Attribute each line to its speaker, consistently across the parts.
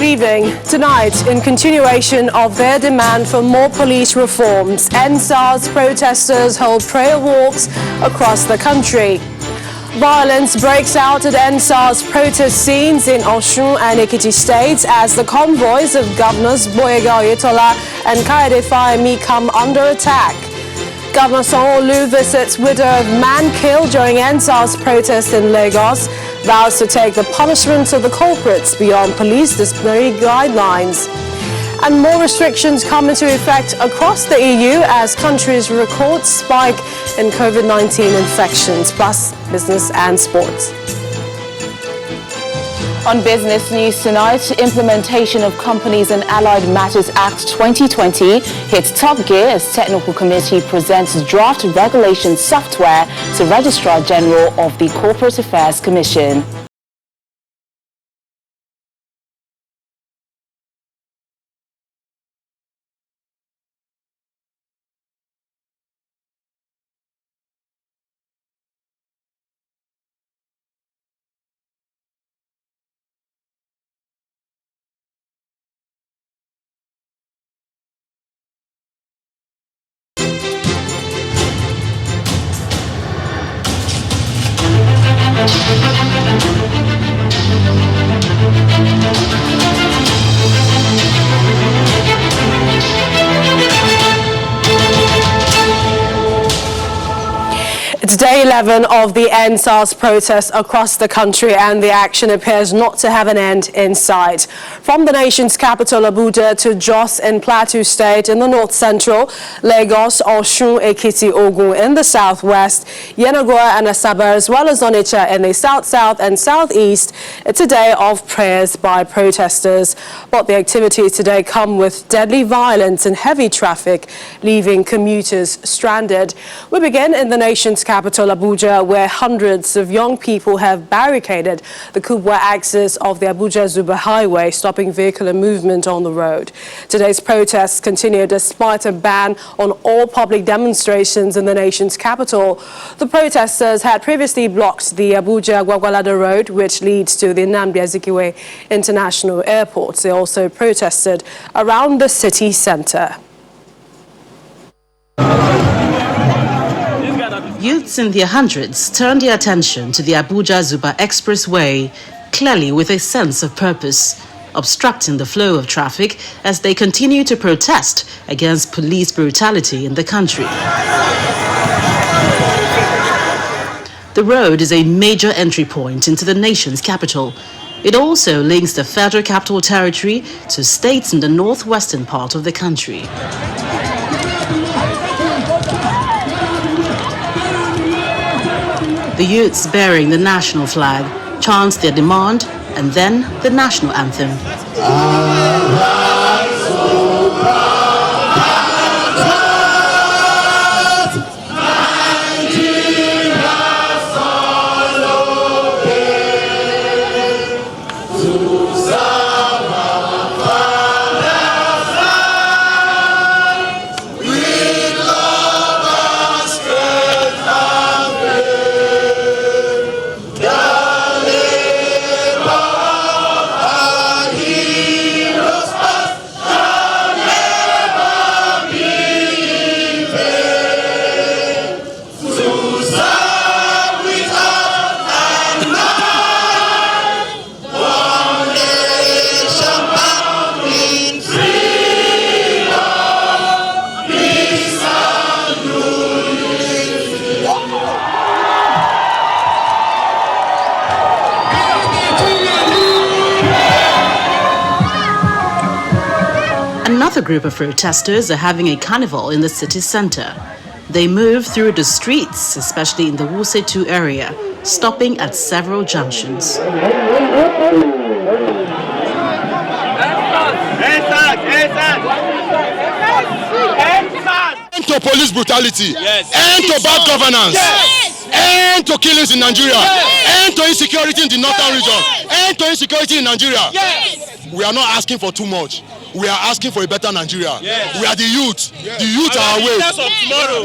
Speaker 1: evening. Tonight, in continuation of their demand for more police reforms, ENDSARS protesters hold prayer walks across the country. Violence breaks out at ENDSARS protest scenes in Osun and Ekiti states as the convoys of Governors Boyega Oyetola and Kayode Fayemi come under attack. Governor Sanwo-Olu visits widow of man killed during ENDSARS protest in Lagos, vows to take the punishment of the culprits beyond police disciplinary guidelines. And more restrictions come into effect across the EU as countries record spike in COVID-19 infections, plus business and sports.
Speaker 2: On business news tonight, implementation of Companies and Allied Matters Act 2020 hits top gear as Technical Committee presents draft regulation software to Registrar General of the Corporate Affairs Commission.
Speaker 1: It's day 11 of the ENDSARS protests across the country, and the action appears not to have an end in sight. From the nation's capital, Abuja, to Jos in Plateau State in the north central, Lagos, Osun, Ekiti, Ogun in the southwest, Enugu and Asaba, as well as Onitsha in the south-south and southeast, it's a day of prayers by protesters. But the activities today come with deadly violence and heavy traffic, leaving commuters stranded. We begin in the nation's capital, Abuja, where hundreds of young people have barricaded the Kubwa axis of the Abuja-Zuba highway, stopping vehicular movement on the road. Today's protests continue despite a ban on all public demonstrations in the nation's capital. The protesters had previously blocked the Abuja-Gwagwalada road, which leads to the Nnamdi Azikiwe International Airport. They also protested around the city centre.
Speaker 3: Youths in their hundreds turned their attention to the Abuja-Zuba Expressway, clearly with a sense of purpose, obstructing the flow of traffic as they continue to protest against police brutality in the country. The road is a major entry point into the nation's capital. It also links the Federal Capital Territory to states in the northwestern part of the country. The youths bearing the national flag chant their demand and then the national anthem. Another group of protesters are having a carnival in the city center. They move through the streets, especially in the Wuse 2 area, stopping at several junctions.
Speaker 4: End to police brutality. Yes. End to bad governance. Yes. End to killings in Nigeria. Yes. End to insecurity in the northern region. End to insecurity in Nigeria. Yes. We are not asking for too much. we are asking for a better Nigeria. We are the youth. The youth are awake.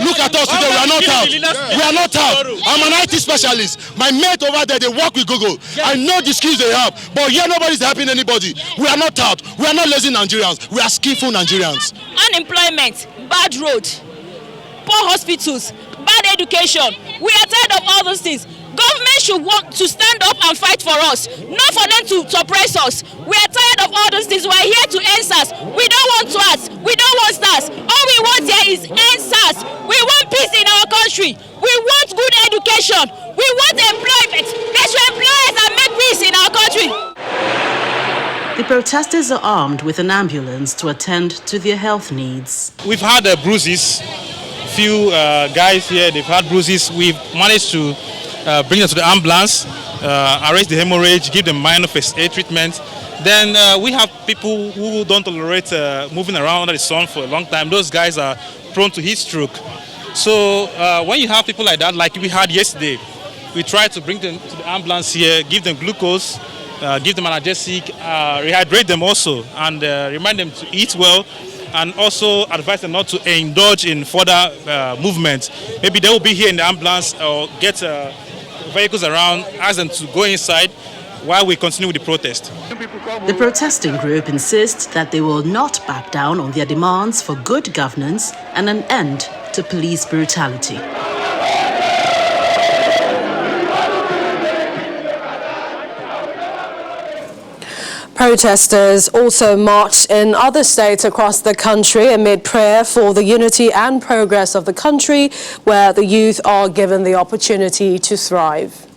Speaker 4: Look at us today. We are not out. We are not out. I'm an IT specialist. My mate over there, they work with Google. I know the skills they have, but here nobody's helping anybody. We are not out. We are not lazy Nigerians. We are skillful Nigerians.
Speaker 5: Unemployment, bad road, poor hospitals, bad education. We are tired of all those things. Government should want to stand up and fight for us, not for them to oppress us. We are tired of all those things. We are here to ENDSARS. We don't want SARS. We don't want SARS. All we want here is ENDSARS. We want peace in our country. We want good education. We want employment. They should employ us and make peace in our country.
Speaker 3: The protesters are armed with an ambulance to attend to their health needs.
Speaker 6: We've had bruises. Few guys here, they've had bruises. We've managed to bring them to the ambulance, arrest the hemorrhage, give them minor first aid treatment. Then we have people who don't tolerate moving around under the sun for a long time. Those guys are prone to heat stroke. So when you have people like that, like we had yesterday, we try to bring them to the ambulance here, give them glucose, give them analgesic, rehydrate them also, and remind them to eat well, and also advise them not to indulge in further movement. Maybe they will be here in the ambulance or get vehicles around, ask them to go inside while we continue with the protest.
Speaker 3: The protesting group insists that they will not back down on their demands for good governance and an end to police brutality.
Speaker 1: Protesters also marched in other states across the country amid prayer for the unity and progress of the country, where the youth are given the opportunity to thrive.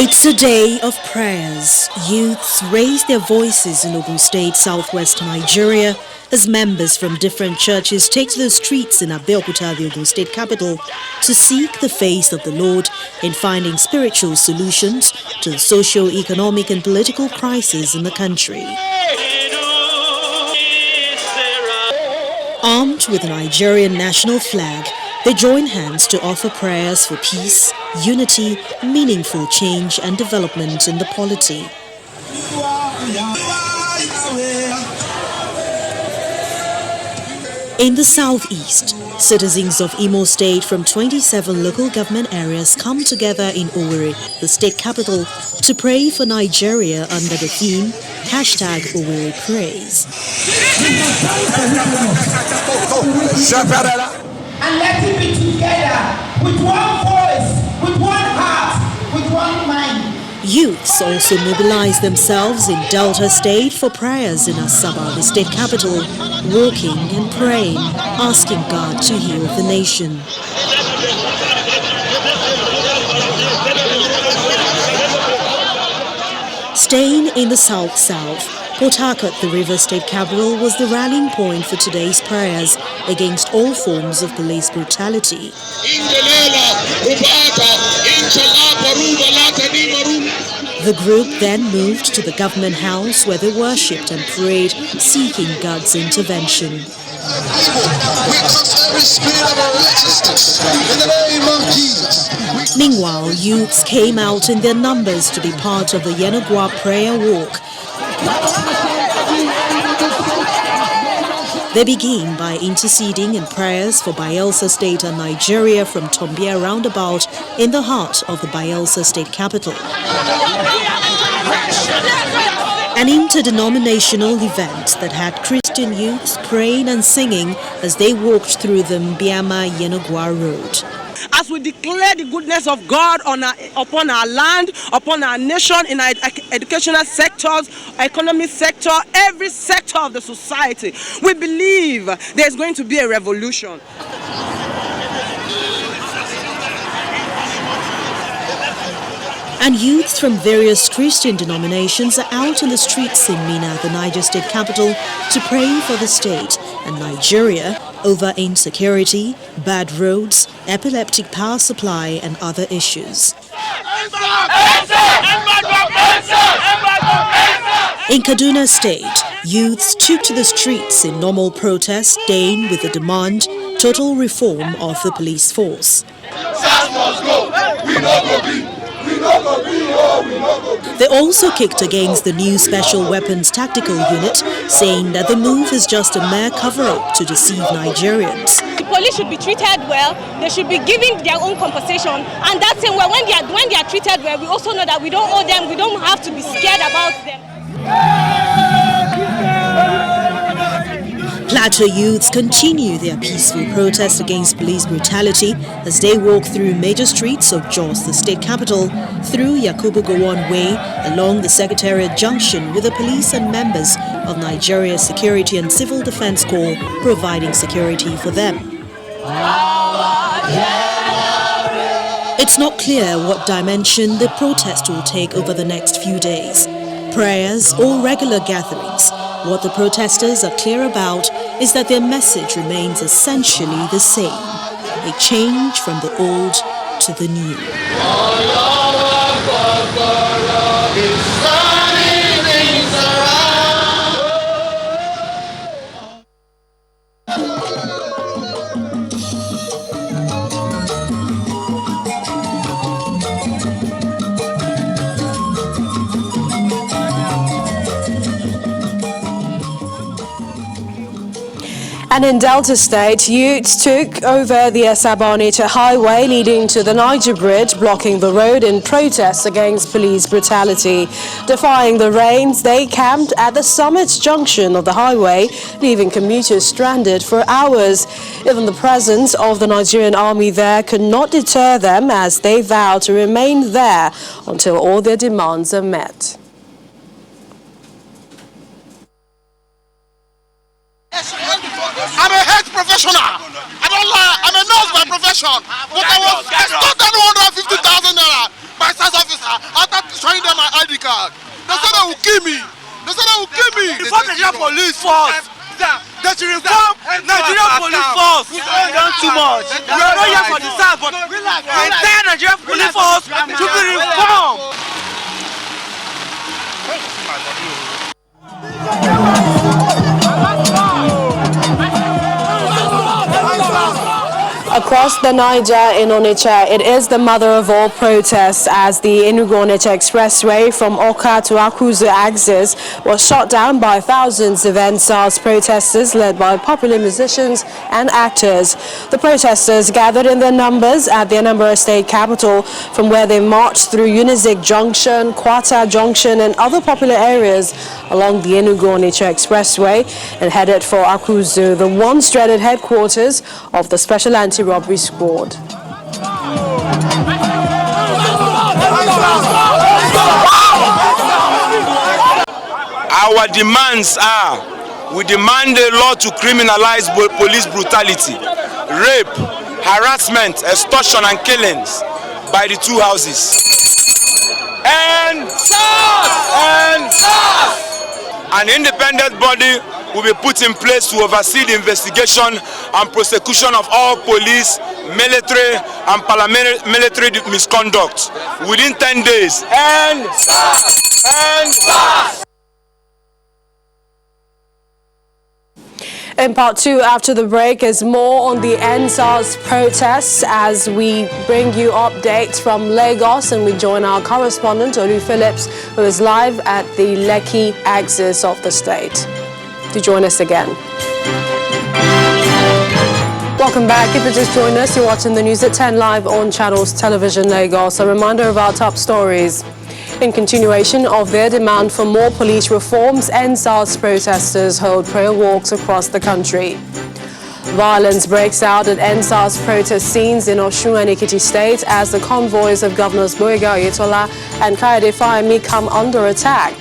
Speaker 7: It's a day of prayers. Youths raise their voices in Ogun State, southwest Nigeria, as members from different churches take to the streets in Abeokuta, the Ogun State capital, to seek the face of the Lord in finding spiritual solutions to the socio-economic and political crisis in the country. Armed with a Nigerian national flag, they join hands to offer prayers for peace, unity, meaningful change and development in the polity. In the southeast, citizens of Imo State from 27 local government areas come together in Owerri, the state capital, to pray for Nigeria under the theme #OwerriPrays.
Speaker 8: And let it be together with one voice, with one heart, with one mind.
Speaker 7: Youths also mobilize themselves in Delta State for prayers in Asaba, the state capital, walking and praying, asking God to heal the nation. Staying in the south-south, Port Harcourt, the River State capital, was the rallying point for today's prayers against all forms of police brutality. The group then moved to the government house where they worshipped and prayed, seeking God's intervention. Meanwhile, youths came out in their numbers to be part of the Enugu prayer walk. They begin by interceding in prayers for Bayelsa State and Nigeria from Tombia roundabout in the heart of the Bayelsa State capital. An interdenominational event that had Christian youths praying and singing as they walked through the Mbiama-Yenogwa road.
Speaker 9: As we declare the goodness of God upon our land, upon our nation, in our educational sectors, economic sector, every sector of the society, we believe there's going to be a revolution.
Speaker 7: And youths from various Christian denominations are out in the streets in Mina, the Niger State capital, to pray for the state and Nigeria over insecurity, bad roads, epileptic power supply and other issues. In Kaduna State, youths took to the streets in normal protest, staying with the demand total reform of the police force.
Speaker 4: SARS must go. We no go be. We no go be. Oh, we no go be.
Speaker 7: They also kicked against the new Special Weapons Tactical Unit, saying that the move is just a mere cover-up to deceive Nigerians.
Speaker 5: The police should be treated well. They should be given their own compensation, and that's it. When they are treated well, we also know that we don't owe them. We don't have to be scared about them.
Speaker 7: Plateau youths continue their peaceful protest against police brutality as they walk through major streets of Jos, the state capital, through Yakubu Gowon Way, along the Secretariat Junction, with the police and members of Nigeria's Security and Civil Defense Corps providing security for them. It's not clear what dimension the protest will take over the next few days. Prayers or regular gatherings. What the protesters are clear about is that their message remains essentially the same, a change from the old to the new.
Speaker 1: And in Delta State, youths took over the Esabonite highway leading to the Niger Bridge, blocking the road in protest against police brutality. Defying the rains, they camped at the Summit junction of the highway, leaving commuters stranded for hours. Even the presence of the Nigerian army there could not deter them, as they vowed to remain there until all their demands are met.
Speaker 4: I'm a health professional. I don't lie. I'm a nurse by profession. But I stole naira by SAS officer after showing them my ID card. They said they will kill me. They said they will kill me.
Speaker 9: Reform Nigerian police force. They should reform Nigerian police force. We have done too much. We are not here for the SARS, but the entire Nigerian police force should be reformed.
Speaker 1: Across the Niger in Onitsha, it is the mother of all protests, as the Enugu-Onitsha Expressway from Oka to Akuzu axis was shut down by thousands of ENDSARS protesters led by popular musicians and actors. The protesters gathered in their numbers at the Anambra state capital, from where they marched through Unizik Junction, Kwata Junction and other popular areas along the Enugu-Onitsha Expressway, and headed for Akuzu, the once dreaded headquarters of the Special Anti-Robbery Squad.
Speaker 10: Our demands are, we demand a law to criminalize police brutality, rape, harassment, extortion and killings by the two houses. And an independent body will be put in place to oversee the investigation and prosecution of all police, military and paramilitary misconduct within 10 days. And
Speaker 1: In part two, after the break, is more on the ENDSARS protests as we bring you updates from Lagos, and we join our correspondent Olu Phillips, who is live at the Lekki axis of the state. To join us again. Welcome back. If you just joined us, you're watching the news at 10 live on Channels Television Lagos. A reminder of our top stories. In continuation of their demand for more police reforms, ENDSARS protesters hold prayer walks across the country. Violence breaks out at ENDSARS protest scenes in Osun and Ekiti State as the convoys of Governors Boyega Oyetola and Kayode Fayemi come under attack.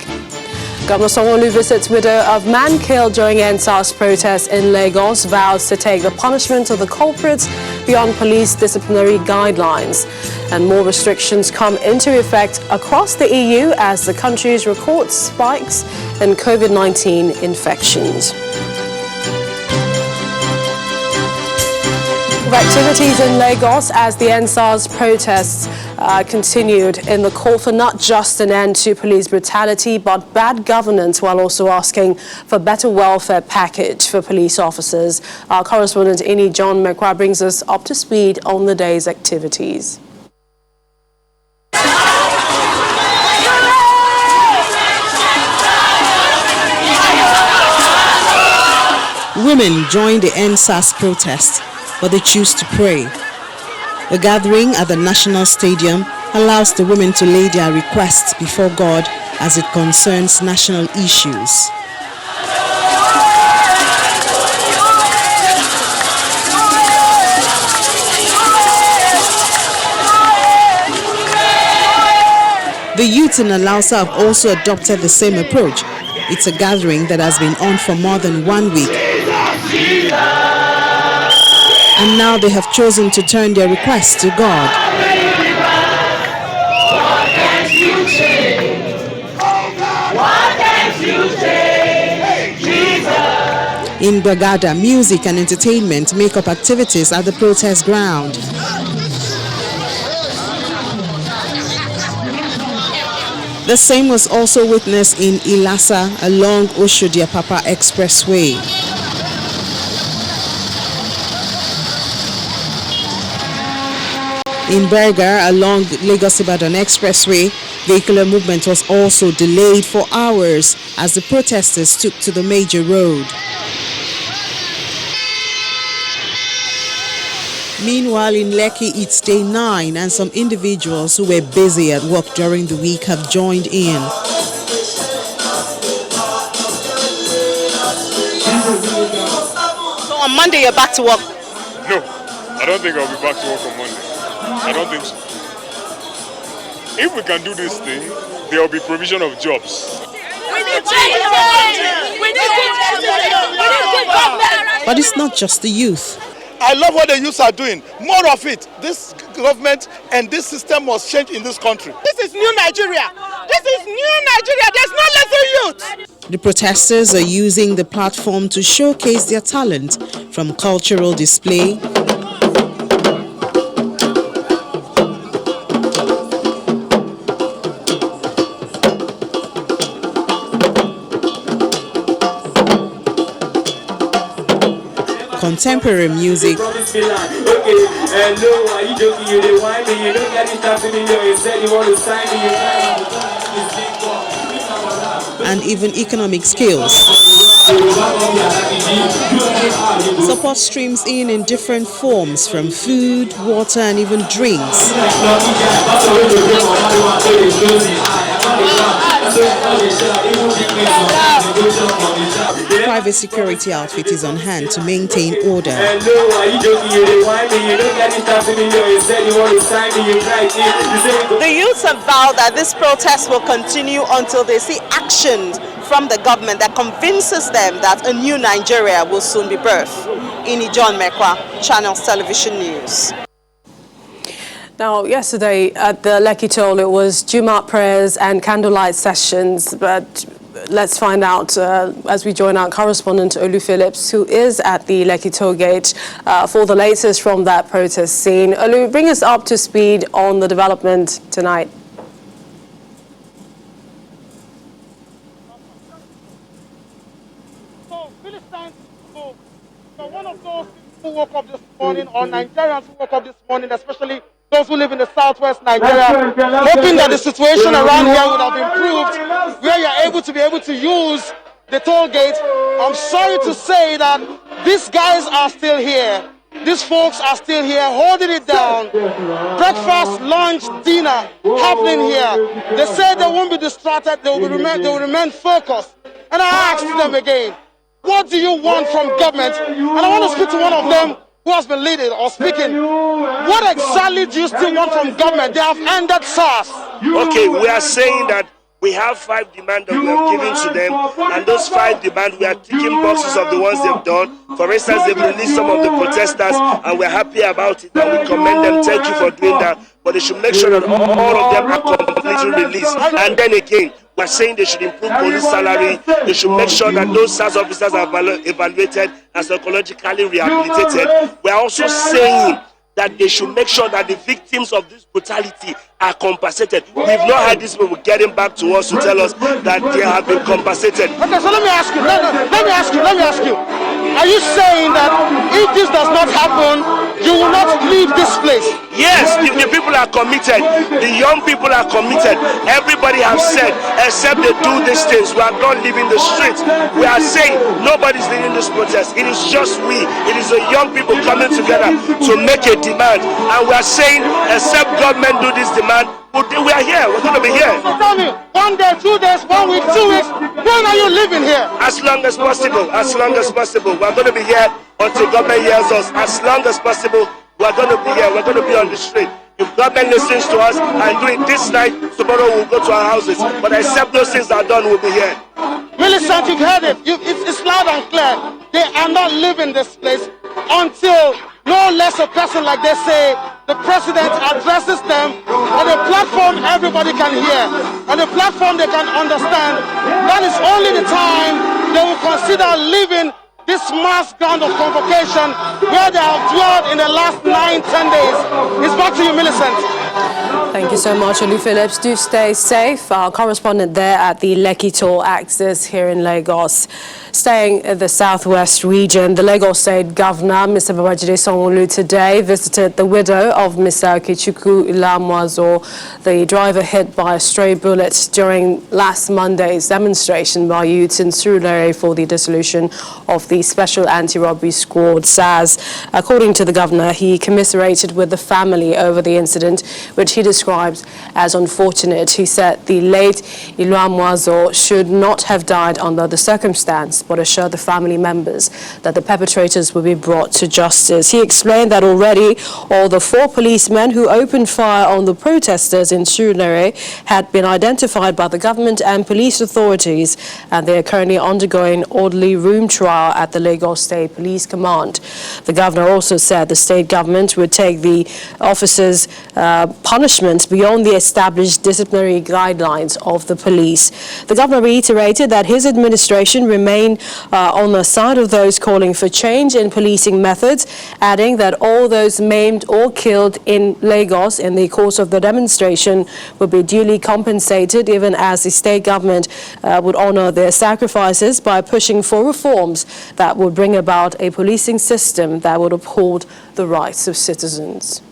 Speaker 1: Governor Sanwo-Olu visits widow of man killed during ENDSARS protests in Lagos, vows to take the punishment of the culprits beyond police disciplinary guidelines. And more restrictions come into effect across the EU as the countries record spikes in COVID-19 infections. Activities in Lagos as the ENDSARS protests continued in the call for not just an end to police brutality but bad governance, while also asking for better welfare package for police officers. Our correspondent John Mekwa brings us up to speed on the day's activities.
Speaker 7: Women joined the ENDSARS protest, but they choose to pray. The gathering at the National Stadium allows the women to lay their requests before God as it concerns national issues. The youth in Alausa have also adopted the same approach. It's a gathering that has been on for more than 1 week. And now they have chosen to turn their requests to God. In Bagada, music and entertainment make up activities at the protest ground. The same was also witnessed in Ilasa along Oshodi-Apapa Expressway. In Berger along Lagos-Ibadan Expressway, vehicular movement was also delayed for hours as the protesters took to the major road. Meanwhile, in Lekki, it's day 9 and some individuals who were busy at work during the week have joined in.
Speaker 9: So on Monday you're back to work?
Speaker 11: No, I don't think I'll be back to work on Monday. I don't think so. If we can do this thing, there will be provision of jobs.
Speaker 7: But it's not just the youth.
Speaker 12: I love what the youths are doing. More of it. This government and this system must change in this country. This is new Nigeria. This is new Nigeria. There's no lesser youth.
Speaker 7: The protesters are using the platform to showcase their talent, from cultural display contemporary music and even economic skills. Support streams in different forms, from food, water and even drinks. Private security outfit is on hand to maintain order.
Speaker 9: The youths have vowed that this protest will continue until they see action from the government that convinces them that a new Nigeria will soon be birthed. John Mekwa, Channels Television News.
Speaker 1: Now, yesterday at the Lekki Toll, it was Jumat prayers and candlelight sessions, but let's find out as we join our correspondent Olu Phillips, who is at the Lekki Toll Gate for the latest from that protest scene. Olu, bring us up to speed on the development tonight.
Speaker 12: So one of those who woke up this morning, or Nigerians who woke up this morning, especially those who live in the southwest Nigeria, hoping that the situation around here would have improved, where you're able to use the toll gate. I'm sorry to say that these guys are still here. These folks are still here, holding it down. Breakfast, lunch, dinner happening here. They said they won't be distracted, they will remain focused. And I asked them again, what do you want from government? And I want to speak to one of them who has been leading or speaking. What exactly do you still want from government? They have ended SARS.
Speaker 13: Okay, we are saying that we have 5 demands that we have given to them, and those 5 demands, we are ticking boxes of the ones they've done. For instance, they've released some of the protesters, and we're happy about it, and we commend them. Thank you for doing that. But they should make sure that all of them are completely released. And then again, We're saying they should improve police salary. They should make sure that those SARS officers are evaluated and psychologically rehabilitated. We're also saying that they should make sure that the victims of this brutality are compensated. We've not had these people getting back to us to tell us that they have been compensated.
Speaker 12: Okay, so let me ask you. Let me ask you. Are you saying that if this does not happen, you will not leave this place?
Speaker 13: Yes, the people are committed. The young people are committed. Everybody has said, except they do these things, we are not leaving the streets. We are saying nobody's leading this protest. It is just we. It is the young people coming together to make a demand. And we are saying, except government do this demand, we are here. We're going to be here.
Speaker 12: So tell me, 1 day, 2 days, 1 week, 2 weeks, when are you living here?
Speaker 13: As long as possible. As long as possible. We're going to be here until government hears us. As long as possible, we're going to be here. We're going to be on the street. If government listens to us and do it this night, tomorrow we'll go to our houses. But except those things are done, we'll be here.
Speaker 12: Millicent, you've heard it. It's loud and clear. They are not leaving this place until no less a person, like they say, the president addresses them on a platform everybody can hear, on a platform they can understand. That is only the time they will consider leaving this mass ground of convocation where they have dwelled in the last 9-10 days. It's back to you, Millicent.
Speaker 1: Thank you so much, Olu Phillips. Do stay safe. Our correspondent there at the Lekki Toll Axis here in Lagos. Staying in the southwest region, the Lagos State Governor, Mr. Babajide Sanwo-Olu, today visited the widow of Mr. Okechukwu Ilamwazo, the driver hit by a stray bullet during last Monday's demonstration by youths in Surulere for the dissolution of the Special Anti-Robbery Squad, SARS. According to the governor, he commiserated with the family over the incident, which he describes as unfortunate. He said the late Ilamwazo should not have died under the circumstance, but assured the family members that the perpetrators will be brought to justice. He explained that already all the 4 policemen who opened fire on the protesters in Surulere had been identified by the government and police authorities, and they are currently undergoing orderly room trial at the Lagos State Police Command. The governor also said the state government would take the officers' punishments beyond the established disciplinary guidelines of the police. The governor reiterated that his administration remained on the side of those calling for change in policing methods, adding that all those maimed or killed in Lagos in the course of the demonstration would be duly compensated, even as the state government would honor their sacrifices by pushing for reforms that would bring about a policing system that would uphold the rights of citizens.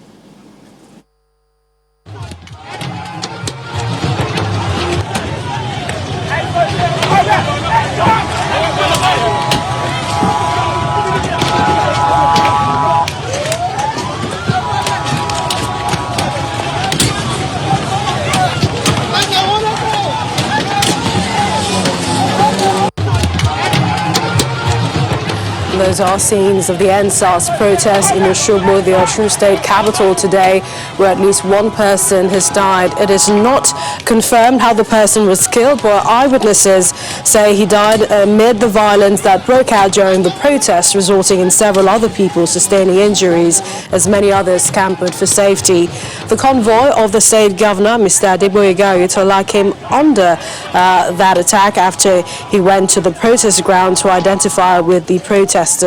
Speaker 1: Those are scenes of the ENDSARS protest in Osogbo, the Osun State capital today, where at least 1 person has died. It is not confirmed how the person was killed, but eyewitnesses say he died amid the violence that broke out during the protest, resulting in several other people sustaining injuries, as many others scampered for safety. The convoy of the state governor, Mr. Adeboyega Oyetola, came under that attack after he went to the protest ground to identify with the protesters.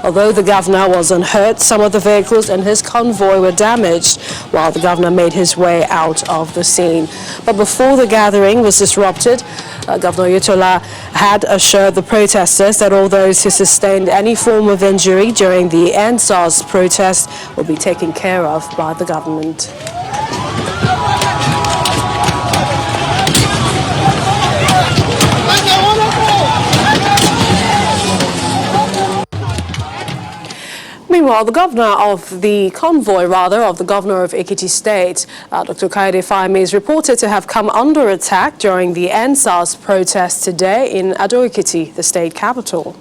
Speaker 1: Although the governor was unhurt, some of the vehicles in his convoy were damaged while the governor made his way out of the scene. But before the gathering was disrupted, Governor Oyetola had assured the protesters that all those who sustained any form of injury during the ENDSARS protest will be taken care of by the government. Meanwhile, the governor of the convoy, of the governor of Ekiti State, Dr. Kaide Fahimi, is reported to have come under attack during the ENDSARS protest today in Ado-Ekiti, the state capital.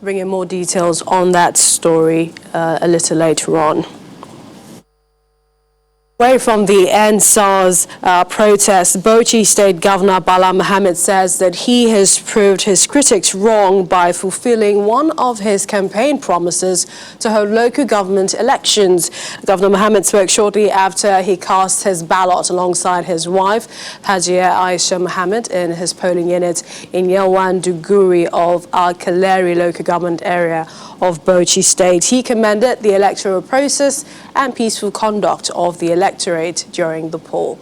Speaker 1: Bringing more details on that story a little later on. Away from the ENDSARS protest, Bauchi State Governor Bala Mohammed says that he has proved his critics wrong by fulfilling one of his campaign promises to hold local government elections. Governor Mohammed spoke shortly after he cast his ballot alongside his wife, Hajia Aisha Mohammed, in his polling unit in Yelwan Duguri of Al-Kaleri local government area of Bauchi State. He commended the electoral process and peaceful conduct of the electorate during the poll.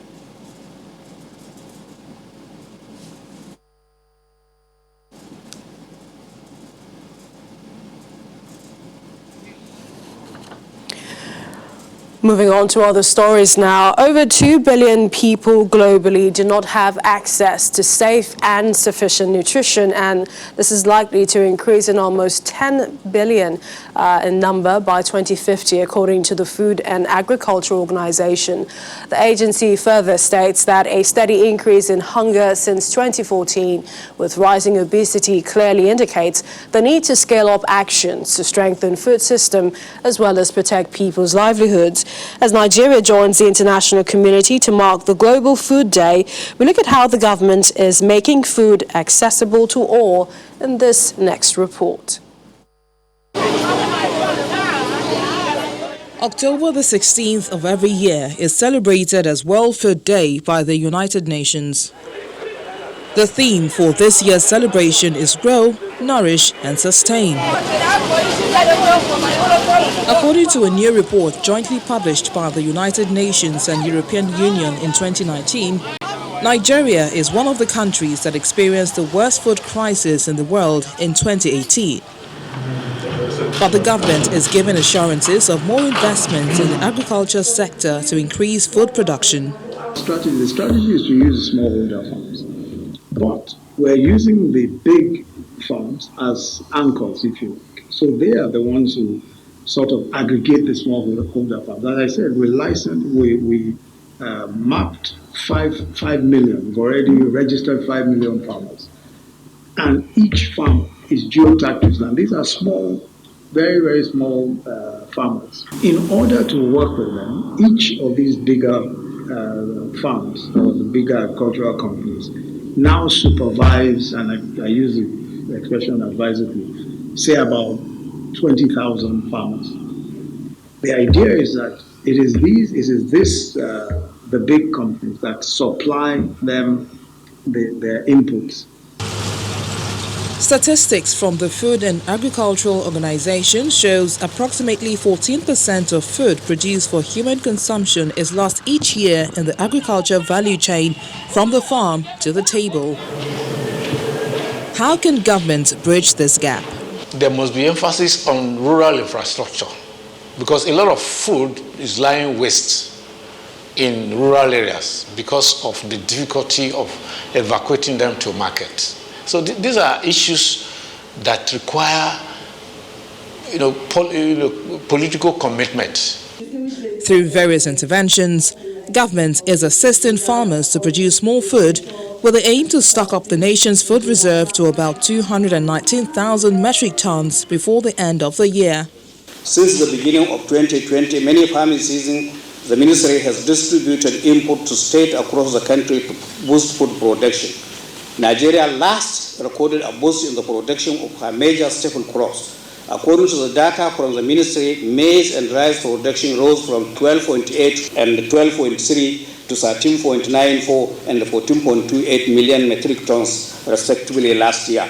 Speaker 1: Moving on to other stories now. Over 2 billion people globally do not have access to safe and sufficient nutrition, and this is likely to increase in almost 10 billion in number by 2050, according to the Food and Agriculture Organization. The agency further states that a steady increase in hunger since 2014 with rising obesity clearly indicates the need to scale up actions to strengthen food system as well as protect people's livelihoods. As Nigeria joins the international community to mark the Global Food Day, we look at how the government is making food accessible to all in this next report.
Speaker 14: October the 16th of every year is celebrated as World Food Day by the United Nations. The theme for this year's celebration is Grow, Nourish and Sustain. According to a new report jointly published by the United Nations and European Union in 2019, Nigeria is one of the countries that experienced the worst food crisis in the world in 2018. But the government is giving assurances of more investments in the agriculture sector to increase food production.
Speaker 15: The strategy is to use smallholder farms, but we're using the big farms as anchors, if you like. So they are the ones who sort of aggregate the smallholder farms. As I said, we mapped 5 million. We've already registered 5 million farmers. And each farm is geo-tagged. And these are small, very, very small farmers. In order to work with them, each of these bigger farms, or the bigger agricultural companies, now supervise, and I use the expression advisedly, say about 20,000 farmers. The idea is that it is the big companies that supply them their inputs.
Speaker 14: Statistics from the Food and Agricultural Organization shows approximately 14% of food produced for human consumption is lost each year in the agriculture value chain from the farm to the table. How can government bridge this gap?
Speaker 16: There must be emphasis on rural infrastructure because a lot of food is lying waste in rural areas because of the difficulty of evacuating them to market. So these are issues that require, political commitment.
Speaker 14: Through various interventions, government is assisting farmers to produce more food with the aim to stock up the nation's food reserve to about 219,000 metric tons before the end of the year.
Speaker 17: Since the beginning of 2020, many farming seasons, the ministry has distributed input to states across the country to boost food production. Nigeria last recorded a boost in the production of her major staple crops. According to the data from the ministry, maize and rice production rose from 12.8 and 12.3 to 13.94 and 14.28 million metric tons, respectively, last year.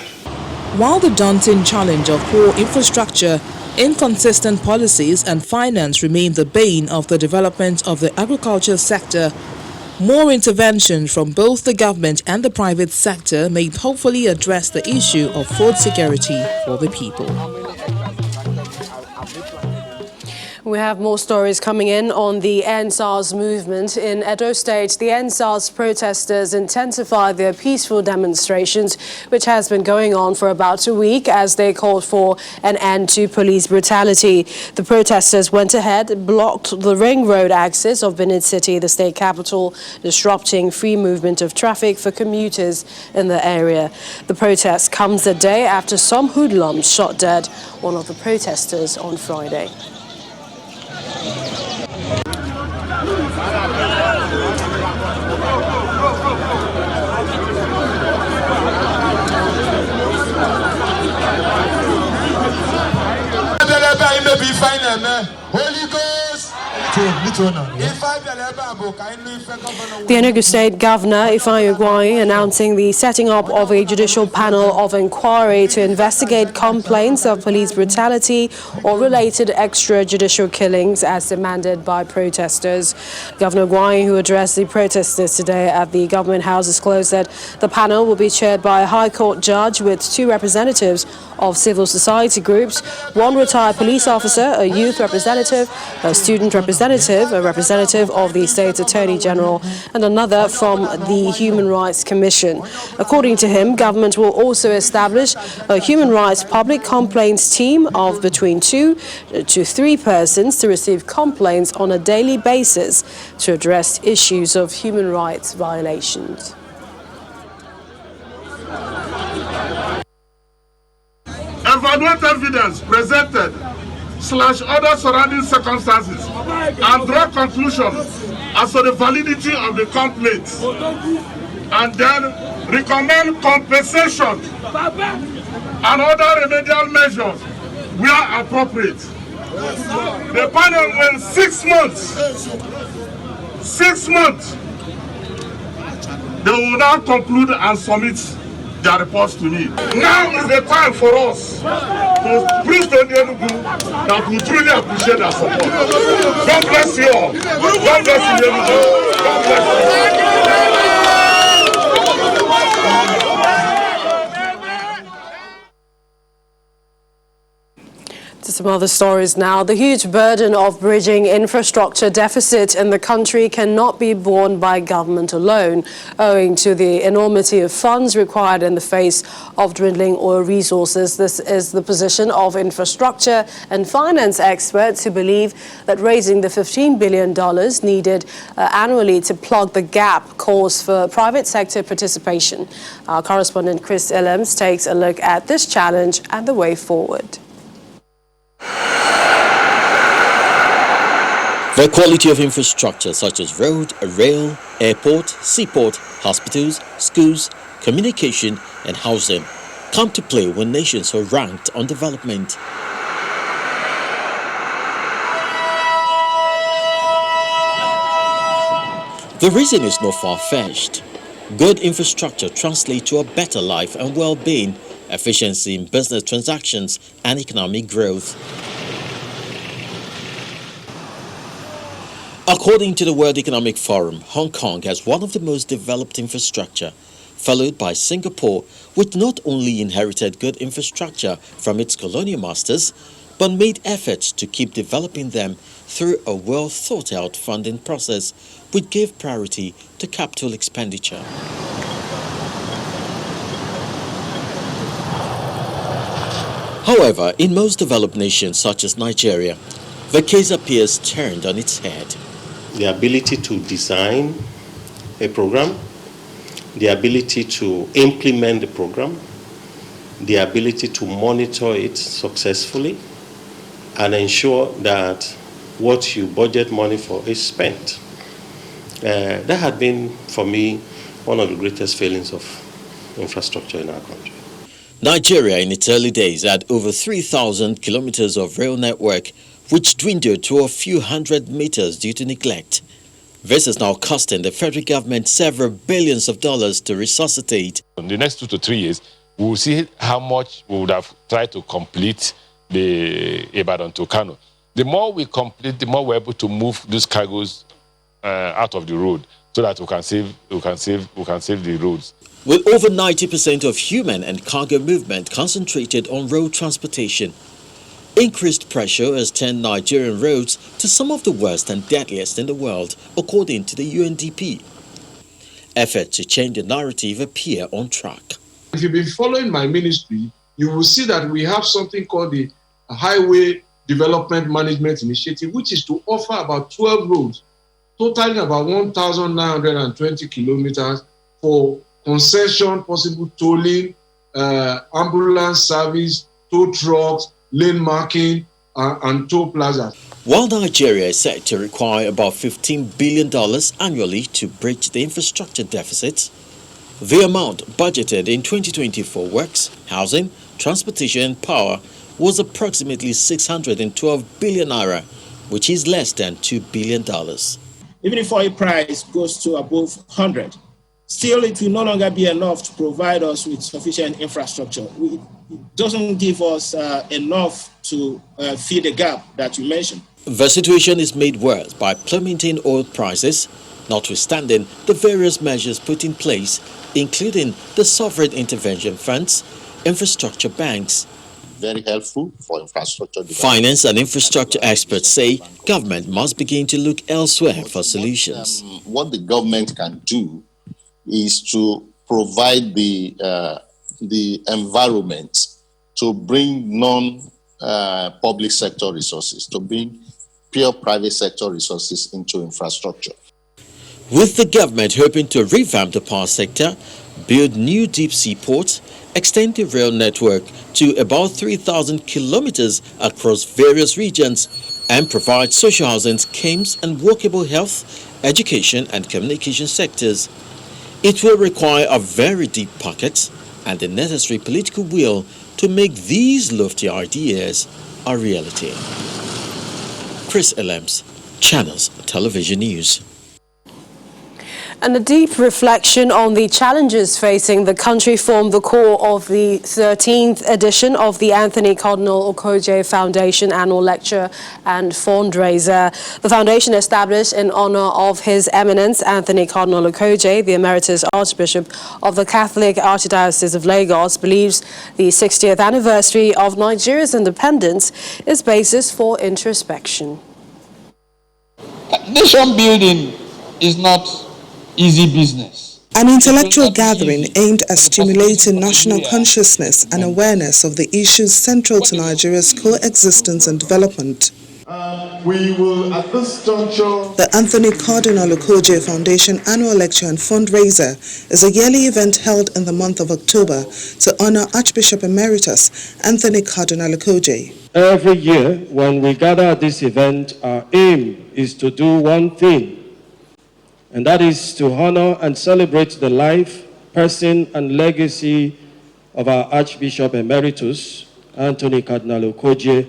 Speaker 14: While the daunting challenge of poor infrastructure, inconsistent policies and finance remain the bane of the development of the agriculture sector, more intervention from both the government and the private sector may hopefully address the issue of food security for the people.
Speaker 1: We have more stories coming in on the ENDSARS movement. In Edo State, the ENDSARS protesters intensified their peaceful demonstrations, which has been going on for about a week as they called for an end to police brutality. The protesters went ahead, blocked the ring road axis of Benin City, the state capital, disrupting free movement of traffic for commuters in the area. The protest comes a day after some hoodlums shot dead one of the protesters on Friday. The Enugu State Governor, Ifeanyi Ugwuanyi, announcing the setting up of a judicial panel of inquiry to investigate complaints of police brutality or related extrajudicial killings as demanded by protesters. Governor Ugwuanyi, who addressed the protesters today at the Government House, disclosed that the panel will be chaired by a High Court judge with 2 representatives of civil society groups, 1 retired police officer, a youth representative, a student representative, a representative of the State's Attorney General, and another from the Human Rights Commission. According to him, government will also establish a human rights public complaints team of between 2 to 3 persons to receive complaints on a daily basis to address issues of human rights violations.
Speaker 18: Evaluate evidence presented / other surrounding circumstances and draw conclusions as to the validity of the complaint, and then recommend compensation and other remedial measures where appropriate. The panel will 6 months. 6 months. They will now conclude and submit their reports to me. Now is the time for us to prove to the Enugu that we truly appreciate their support. God bless you all. God bless you, Enugu. God bless you.
Speaker 1: To some other stories now. The huge burden of bridging infrastructure deficit in the country cannot be borne by government alone, owing to the enormity of funds required in the face of dwindling oil resources. This is the position of infrastructure and finance experts who believe that raising the $15 billion needed annually to plug the gap calls for private sector participation. Our correspondent Chris Illems takes a look at this challenge and the way forward.
Speaker 19: The quality of infrastructure such as road, rail, airport, seaport, hospitals, schools, communication and housing come to play when nations are ranked on development. The reason is not far-fetched. Good infrastructure translates to a better life and well-being, efficiency in business transactions and economic growth. According to the World Economic Forum, Hong Kong has one of the most developed infrastructure, followed by Singapore, which not only inherited good infrastructure from its colonial masters, but made efforts to keep developing them through a well-thought-out funding process, which gave priority to capital expenditure. However, in most developed nations such as Nigeria, the case appears turned on its head.
Speaker 20: The ability to design a program, the ability to implement the program, the ability to monitor it successfully, and ensure that what you budget money for is spent. That had been, for me, one of the greatest failings of infrastructure in our country.
Speaker 19: Nigeria in its early days had over 3,000 kilometers of rail network, which dwindled to a few hundred meters due to neglect. This is now costing the federal government several billions of dollars to resuscitate.
Speaker 21: In the next 2 to 3 years, we will see how much we would have tried to complete the Ibadan to Kano. The more we complete, the more we're able to move these cargoes out of the road, so that we can save the roads.
Speaker 19: With over 90% of human and cargo movement concentrated on road transportation, increased pressure has turned Nigerian roads to some of the worst and deadliest in the world, according to the UNDP. Efforts to change the narrative appear on track.
Speaker 22: If you've been following my ministry, you will see that we have something called the Highway Development Management Initiative, which is to offer about 12 roads, totaling about 1,920 kilometers for concession, possible tolling, ambulance service, tow trucks, lane marking, and toll plazas.
Speaker 19: While Nigeria is set to require about $15 billion annually to bridge the infrastructure deficit, the amount budgeted in 2020 for works, housing, transportation and power was approximately 612 billion naira, which is less than $2 billion.
Speaker 2: Even if oil price goes to above 100, still it will no longer be enough to provide us with sufficient infrastructure. It doesn't give us enough to fill the gap that you mentioned.
Speaker 19: The situation is made worse by plummeting oil prices, notwithstanding the various measures put in place, including the sovereign intervention funds, infrastructure banks.
Speaker 6: Very helpful for infrastructure development.
Speaker 19: Finance and infrastructure experts say government must begin to look elsewhere for solutions.
Speaker 6: What the government can do is to provide the environment to bring non-public sector resources, to bring pure private sector resources into infrastructure.
Speaker 19: With the government hoping to revamp the power sector, build new deep-sea ports, extend the rail network to about 3,000 kilometers across various regions, and provide social housing schemes and workable health, education and communication sectors. It will require a very deep pocket and the necessary political will to make these lofty ideas a reality. Chris Elems, Channels Television News.
Speaker 1: And a deep reflection on the challenges facing the country formed the core of the 13th edition of the Anthony Cardinal Okoje Foundation Annual Lecture and Fundraiser. The foundation, established in honor of His Eminence Anthony Cardinal Okoje, the Emeritus Archbishop of the Catholic Archdiocese of Lagos, believes the 60th anniversary of Nigeria's independence is basis for introspection.
Speaker 23: Nation building is not easy business.
Speaker 24: An intellectual gathering aimed at stimulating national consciousness and awareness of the issues central to Nigeria's coexistence and development.
Speaker 18: We will, at this juncture...
Speaker 24: The Anthony Cardinal Okoje Foundation Annual Lecture and Fundraiser is a yearly event held in the month of October to honor Archbishop Emeritus Anthony Cardinal Okoje.
Speaker 25: Every year, when we gather at this event, our aim is to do one thing, and that is to honor and celebrate the life, person, and legacy of our Archbishop Emeritus, Anthony Cardinal Okoje.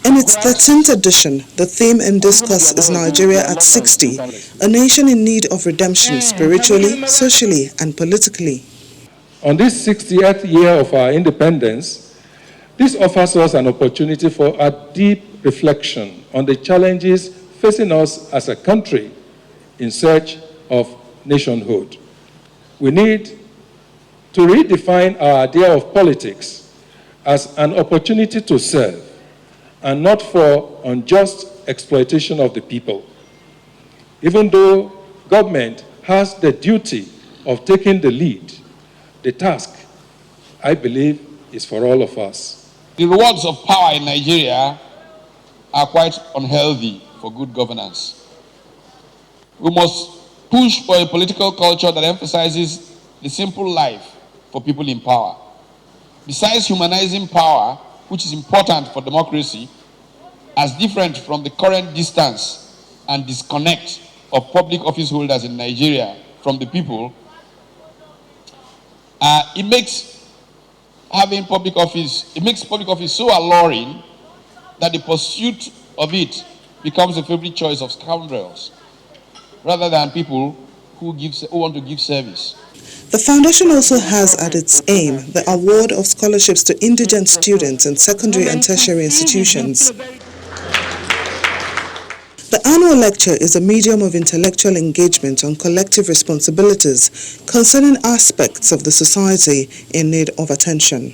Speaker 24: In its 13th edition, the theme in discourse is Nigeria at 60, a nation in need of redemption spiritually, socially, and politically.
Speaker 25: On this 60th year of our independence, this offers us an opportunity for a deep reflection on the challenges facing us as a country in search of nationhood. We need to redefine our idea of politics as an opportunity to serve and not for unjust exploitation of the people. Even though government has the duty of taking the lead, the task, I believe, is for all of us.
Speaker 23: The rewards of power in Nigeria are quite unhealthy for good governance. We must push for a political culture that emphasizes the simple life for people in power. Besides humanizing power, which is important for democracy, as different from the current distance and disconnect of public office holders in Nigeria from the people, it makes public office so alluring that the pursuit of it becomes a favorite choice of scoundrels rather than people who want to give service.
Speaker 24: The foundation also has at its aim the award of scholarships to indigent students in secondary and tertiary institutions. The annual lecture is a medium of intellectual engagement on collective responsibilities concerning aspects of the society in need of attention.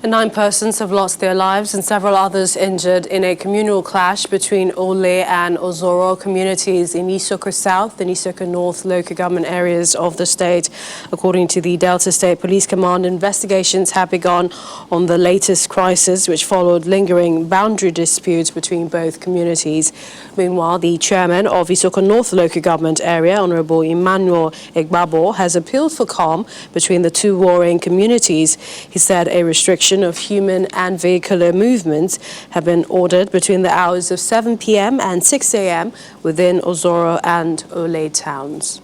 Speaker 1: 9 persons have lost their lives and several others injured in a communal clash between Ole and Ozoro communities in Isoko South and Isoko North local government areas of the state. According to the Delta State Police Command, investigations have begun on the latest crisis, which followed lingering boundary disputes between both communities. Meanwhile, the chairman of Isoko North local government area, Honorable Emmanuel Egbabo, has appealed for calm between the two warring communities. He said a restriction of human and vehicular movements have been ordered between the hours of 7 p.m. and 6 a.m. within Ozoro and Ole towns.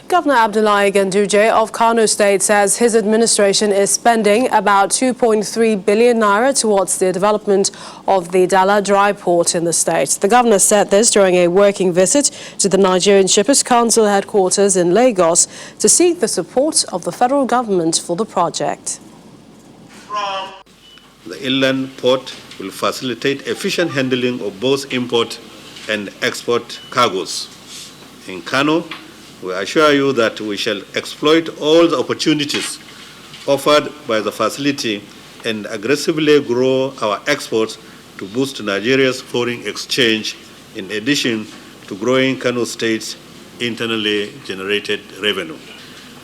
Speaker 1: Governor Abdullahi Ganduje of Kano State says his administration is spending about 2.3 billion naira towards the development of the Dala dry port in the state. The governor said this during a working visit to the Nigerian Shippers Council headquarters in Lagos to seek the support of the federal government for the project.
Speaker 3: The inland port will facilitate efficient handling of both import and export cargoes. In Kano, we assure you that we shall exploit all the opportunities offered by the facility and aggressively grow our exports to boost Nigeria's foreign exchange, in addition to growing Kano State's internally generated revenue.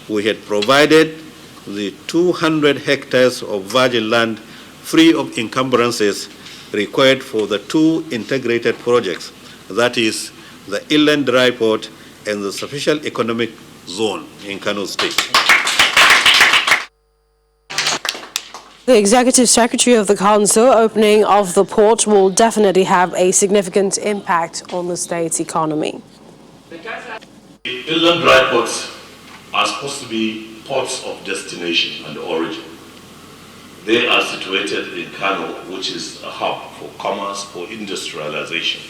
Speaker 3: We had provided the 200 hectares of virgin land free of encumbrances required for the two integrated projects, that is, the inland dry port and the special economic zone in Kano State.
Speaker 1: The Executive Secretary of the Council opening of the port will definitely have a significant impact on the state's economy.
Speaker 4: The inland dry ports are supposed to be ports of destination and origin. They are situated in Kano, which is a hub for commerce, for industrialization.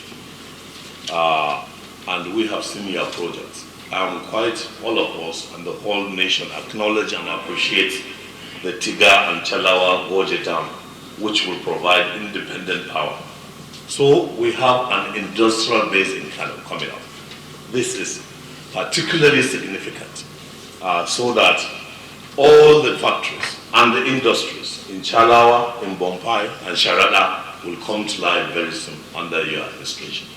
Speaker 4: And we have similar projects. All of us and the whole nation acknowledge and appreciate the Tiga and Chalawa Goje Dam, which will provide independent power. So we have an industrial base in Kano coming up. This is particularly significant so that all the factories and the industries in Chalawa, in Bompai, and Sharada will come to life very soon under your administration.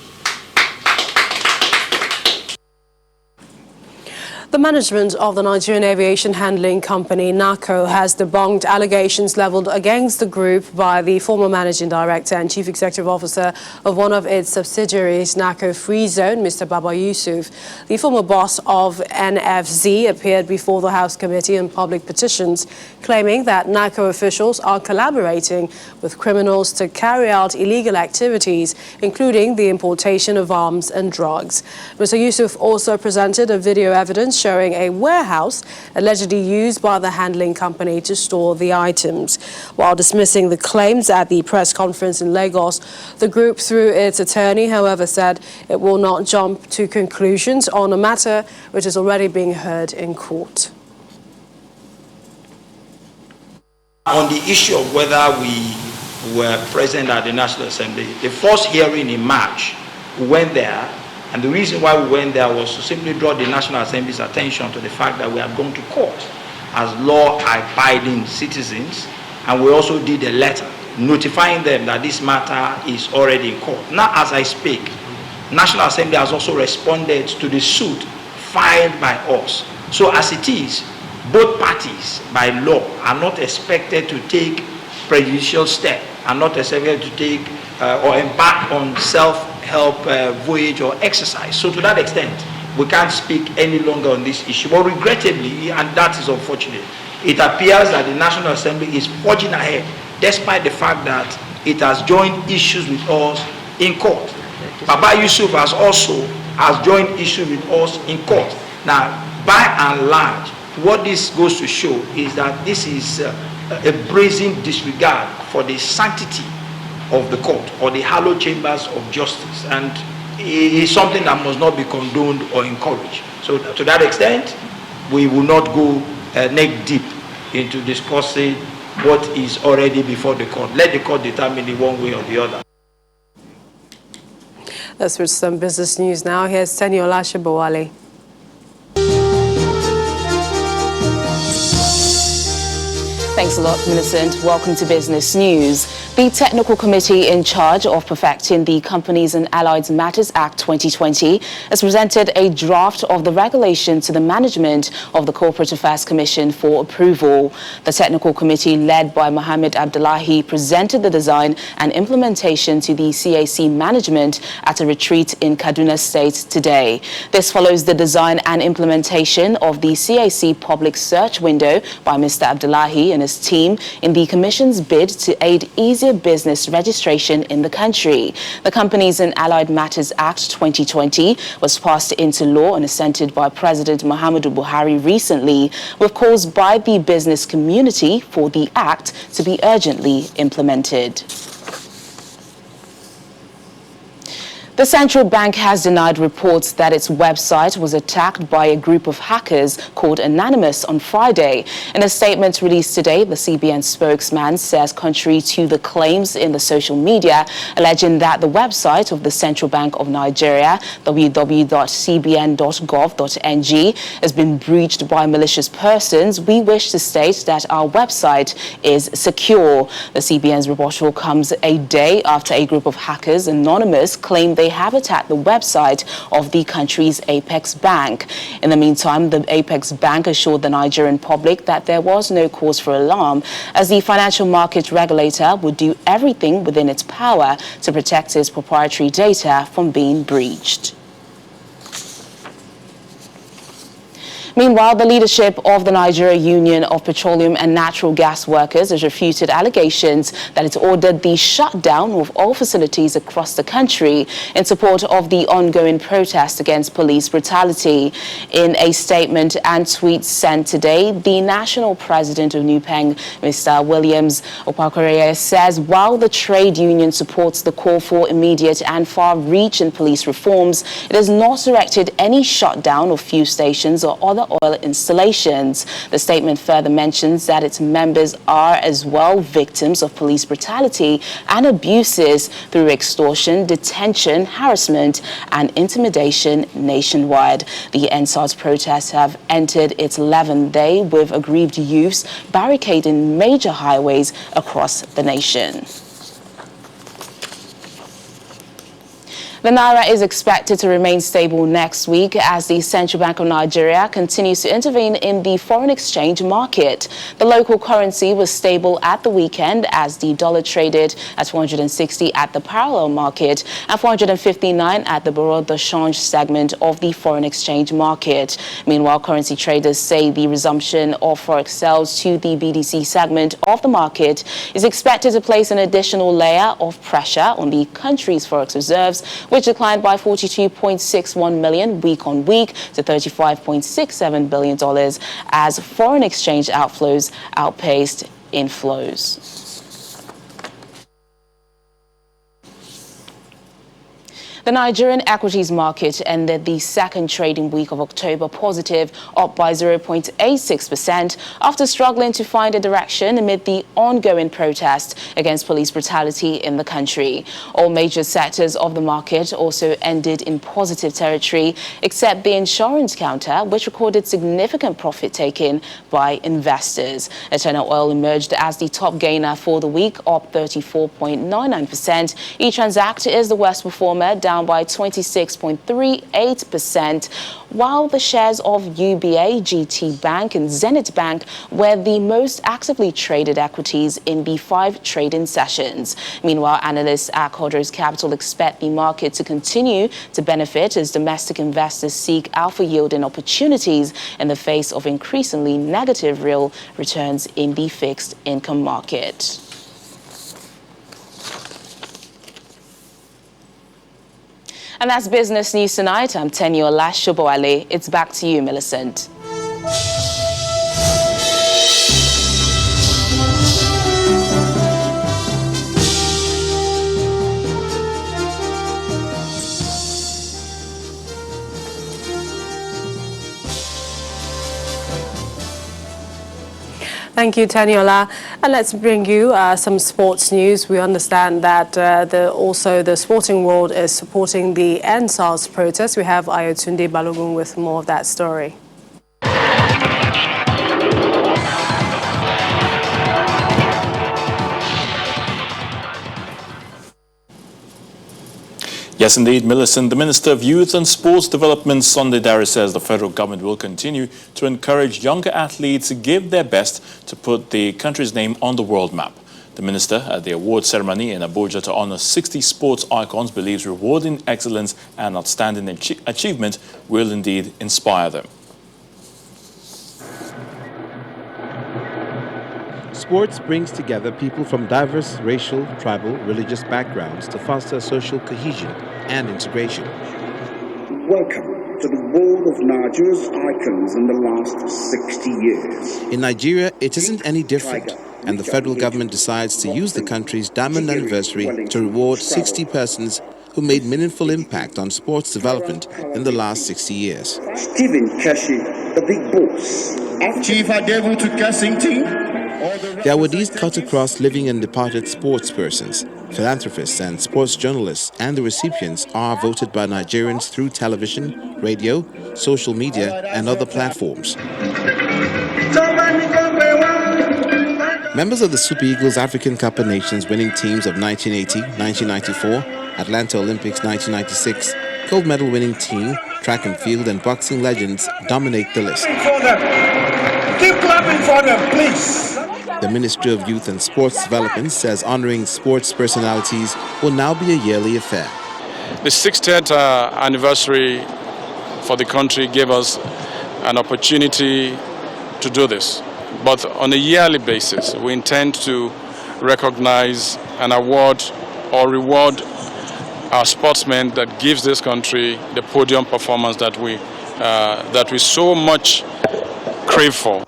Speaker 1: The management of the Nigerian Aviation Handling Company, NAHCO, has debunked allegations leveled against the group by the former managing director and chief executive officer of one of its subsidiaries, NAHCO Free Zone, Mr. Baba Yusuf. The former boss of NFZ appeared before the House Committee on Public Petitions, claiming that NAHCO officials are collaborating with criminals to carry out illegal activities, including the importation of arms and drugs. Mr. Yusuf also presented a video evidence showing a warehouse allegedly used by the handling company to store the items. While dismissing the claims at the press conference in Lagos, the group, through its attorney, however, said it will not jump to conclusions on a matter which is already being heard in court.
Speaker 5: On the issue of whether we were present at the National Assembly, the first hearing in March, we went there. And the reason why we went there was to simply draw the National Assembly's attention to the fact that we had gone to court as law-abiding citizens, and we also did a letter notifying them that this matter is already in court. Now, as I speak, National Assembly has also responded to the suit filed by us. So as it is, both parties, by law, are not expected to take prejudicial steps, are not expected to take or embark on self-help voyage or exercise. So to that extent, we can't speak any longer on this issue. But regrettably, and that is unfortunate, it appears that the National Assembly is forging ahead, despite the fact that it has joined issues with us in court. Baba Yusuf has joined issues with us in court. Now, by and large, what this goes to show is that this is a brazen disregard for the sanctity of the court or the hallowed chambers of justice, and it is something that must not be condoned or encouraged. So to that extent, we will not go neck deep into discussing what is already before the court. Let the court determine it one way or the other.
Speaker 1: Let's switch to some business news now. Here's Teniola Shibowale.
Speaker 8: Thanks a lot, Millicent. Welcome to Business News. The technical committee in charge of perfecting the Companies and Allied Matters Act 2020 has presented a draft of the regulation to the management of the Corporate Affairs Commission for approval. The technical committee, led by Mohammed Abdullahi, presented the design and implementation to the CAC management at a retreat in Kaduna State today. This follows the design and implementation of the CAC public search window by Mr. Abdullahi and his team in the Commission's bid to aid easy easier business registration in the country. The Companies and Allied Matters Act 2020 was passed into law and assented by President Muhammadu Buhari recently, with calls by the business community for the act to be urgently implemented. The central bank has denied reports that its website was attacked by a group of hackers called Anonymous on Friday. In a statement released today, the CBN spokesman says, contrary to the claims in the social media alleging that the website of the Central Bank of Nigeria, www.cbn.gov.ng, has been breached by malicious persons, we wish to state that our website is secure. The CBN's rebuttal comes a day after a group of hackers, Anonymous, claimed they have attacked the website of the country's Apex Bank. In the meantime, the Apex Bank assured the Nigerian public that there was no cause for alarm, as the financial market regulator would do everything within its power to protect its proprietary data from being breached. Meanwhile, the leadership of the Nigeria Union of Petroleum and Natural Gas Workers has refuted allegations that it ordered the shutdown of all facilities across the country in support of the ongoing protest against police brutality. In a statement and tweet sent today, the national president of NUPENG, Mr. Williams Opakoreya, says while the trade union supports the call for immediate and far-reaching police reforms, it has not directed any shutdown of fuel stations or other oil installations. The statement further mentions that its members are as well victims of police brutality and abuses through extortion, detention, harassment, and intimidation nationwide. The ENDSARS protests have entered its 11th day, with aggrieved youths barricading major highways across the nation. The Naira is expected to remain stable next week as the Central Bank of Nigeria continues to intervene in the foreign exchange market. The local currency was stable at the weekend as the dollar traded at 460 at the parallel market and 459 at the bureau de change segment of the foreign exchange market. Meanwhile, currency traders say the resumption of forex sales to the BDC segment of the market is expected to place an additional layer of pressure on the country's forex reserves, which declined by $42.61 million week-on-week to $35.67 billion as foreign exchange outflows outpaced inflows. The Nigerian equities market ended the second trading week of October positive, up by 0.86% after struggling to find a direction amid the ongoing protest against police brutality in the country. All major sectors of the market also ended in positive territory, except the insurance counter, which recorded significant profit taken by investors. Eternal Oil emerged as the top gainer for the week, up 34.99%. E-Transact is the worst performer, down by 26.38%, while the shares of UBA, GT Bank and Zenith Bank were the most actively traded equities in the 5 trading sessions. Meanwhile, analysts at Codros Capital expect the market to continue to benefit as domestic investors seek alpha yielding opportunities in the face of increasingly negative real returns in the fixed income market. And that's Business News Tonight. I'm Teniola Shoboale. It's back to you, Millicent.
Speaker 1: Thank you, Taniola. And let's bring you some sports news. We understand that also the sporting world is supporting the ENDSARS protest. We have Ayotunde Balogun with more of that story.
Speaker 7: Yes, indeed, Millicent. The Minister of Youth and Sports Development, Sunday Dare, says the federal government will continue to encourage younger athletes to give their best to put the country's name on the world map. The minister at the award ceremony in Abuja to honor 60 sports icons believes rewarding excellence and outstanding achievement will indeed inspire them.
Speaker 9: Sports brings together people from diverse racial, tribal, religious backgrounds to foster social cohesion and integration.
Speaker 10: Welcome to the world of Nigeria's icons in the last 60 years.
Speaker 9: In Nigeria, it isn't any different, and the federal government decides to use the country's diamond anniversary to reward 60 persons who made meaningful impact on sports development in the last 60 years.
Speaker 10: Stephen Keshi, the big boss.
Speaker 9: Chief Adebu to Kensington. The awardees cut across living and departed sports persons, philanthropists and sports journalists, and the recipients are voted by Nigerians through television, radio, social media, and other platforms. Members of the Super Eagles African Cup of Nations winning teams of 1980, 1994, Atlanta Olympics 1996, gold medal winning team, track and field and boxing legends dominate the list.
Speaker 10: Keep clapping for them, please.
Speaker 9: The Ministry of Youth and Sports Development says honoring sports personalities will now be a yearly affair.
Speaker 11: The 60th anniversary for the country gave us an opportunity to do this. But on a yearly basis, we intend to recognize and award or reward our sportsmen that gives this country the podium performance that we so much crave for.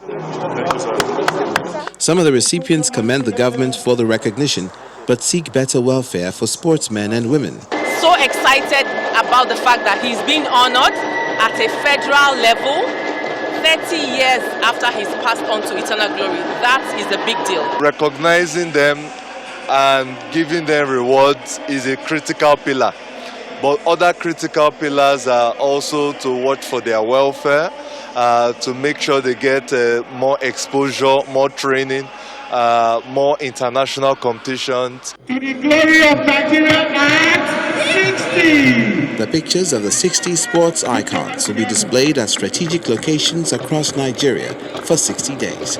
Speaker 9: Some of the recipients commend the government for the recognition, but seek better welfare for sportsmen and women.
Speaker 12: So excited about the fact that he's being honored at a federal level 30 years after he's passed on to eternal glory. That is a big deal.
Speaker 13: Recognizing them and giving them rewards is a critical pillar. But other critical pillars are also to watch for their welfare, to make sure they get more exposure, more training, more international competitions.
Speaker 10: To the glory of Nigeria at 60!
Speaker 9: The pictures of the 60 sports icons will be displayed at strategic locations across Nigeria for 60 days.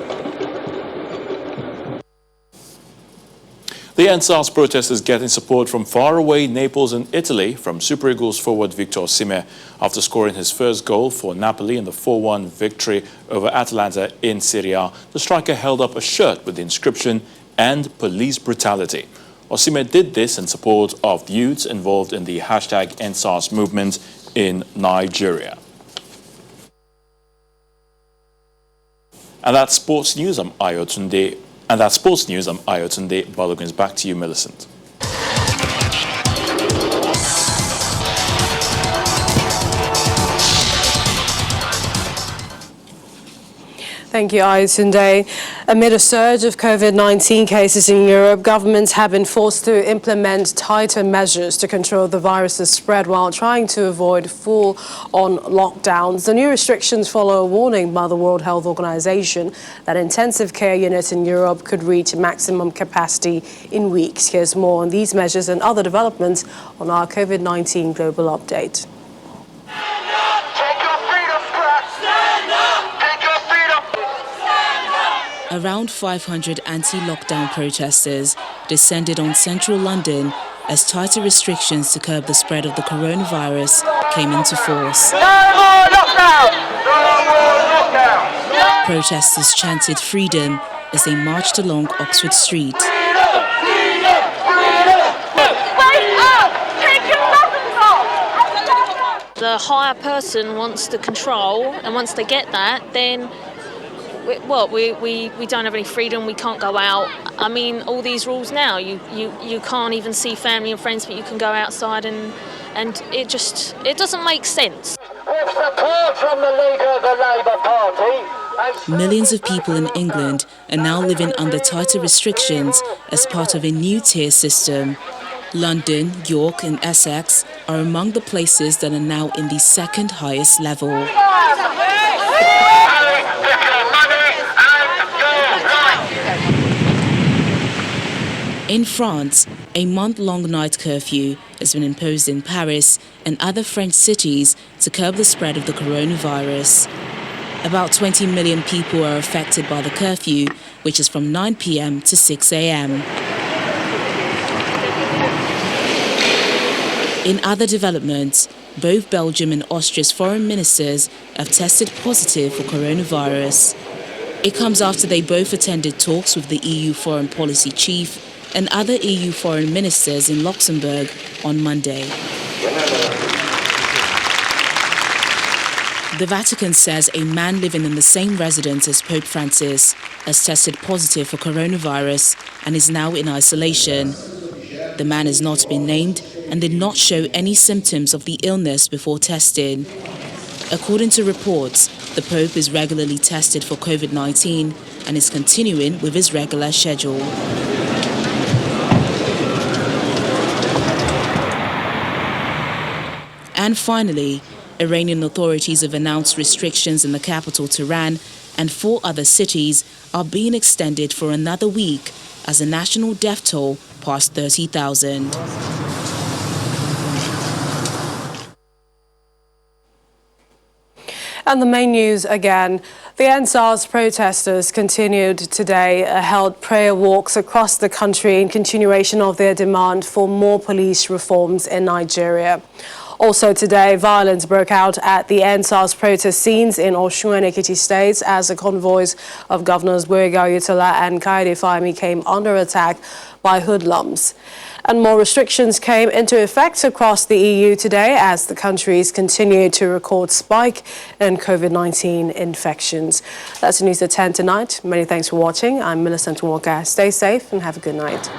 Speaker 7: The ENDSARS protest is getting support from faraway Naples and Italy from Super Eagles forward Victor Osimhen after scoring his first goal for Napoli in the 4-1 victory over Atalanta in Serie A. The striker held up a shirt with the inscription "End Police Brutality." Osimhen did this in support of the youths involved in the #EndSARS movement in Nigeria. And that's sports news. I'm Ayotunde. And that's sports news. I'm Ayotunde Balogun. Back to you, Millicent.
Speaker 1: Thank you, Ayotunde. Amid a surge of COVID-19 cases in Europe, governments have been forced to implement tighter measures to control the virus's spread while trying to avoid full-on lockdowns. The new restrictions follow a warning by the World Health Organization that intensive care units in Europe could reach maximum capacity in weeks. Here's more on these measures and other developments on our COVID-19 Global Update.
Speaker 26: Around 500 anti-lockdown protesters descended on central London as tighter restrictions to curb the spread of the coronavirus came into force.
Speaker 10: No more lockdown! No more lockdown! No!
Speaker 26: Protesters chanted freedom as they marched along Oxford Street.
Speaker 27: The higher person wants the control, and once they get that, then we don't have any freedom, we can't go out. I mean, all these rules now, you can't even see family and friends, but you can go outside, and it doesn't make sense.
Speaker 10: With support from the leader of the Labour Party.
Speaker 26: Millions of people in England are now living under tighter restrictions as part of a new tier system. London, York and Essex are among the places that are now in the second highest level. In France, a month-long night curfew has been imposed in Paris and other French cities to curb the spread of the coronavirus. About 20 million people are affected by the curfew, which is from 9 p.m. to 6 a.m. In other developments, both Belgium and Austria's foreign ministers have tested positive for coronavirus. It comes after they both attended talks with the EU foreign policy chief and other EU foreign ministers in Luxembourg on Monday. The Vatican says a man living in the same residence as Pope Francis has tested positive for coronavirus and is now in isolation. The man has not been named and did not show any symptoms of the illness before testing. According to reports, the Pope is regularly tested for COVID-19 and is continuing with his regular schedule. And finally, Iranian authorities have announced restrictions in the capital, Tehran, and 4 other cities are being extended for another week as the national death toll passed 30,000.
Speaker 1: And the main news again. The ENDSARS protesters continued today, held prayer walks across the country in continuation of their demand for more police reforms in Nigeria. Also today, violence broke out at the ENDSARS protest scenes in Osun and Ekiti states as the convoys of Governors Boyega Oyetola and Kaide Fahimi came under attack by hoodlums. And more restrictions came into effect across the EU today as the countries continue to record spike in COVID-19 infections. That's the news at 10 tonight. Many thanks for watching. I'm Millicent Walker. Stay safe and have a good night.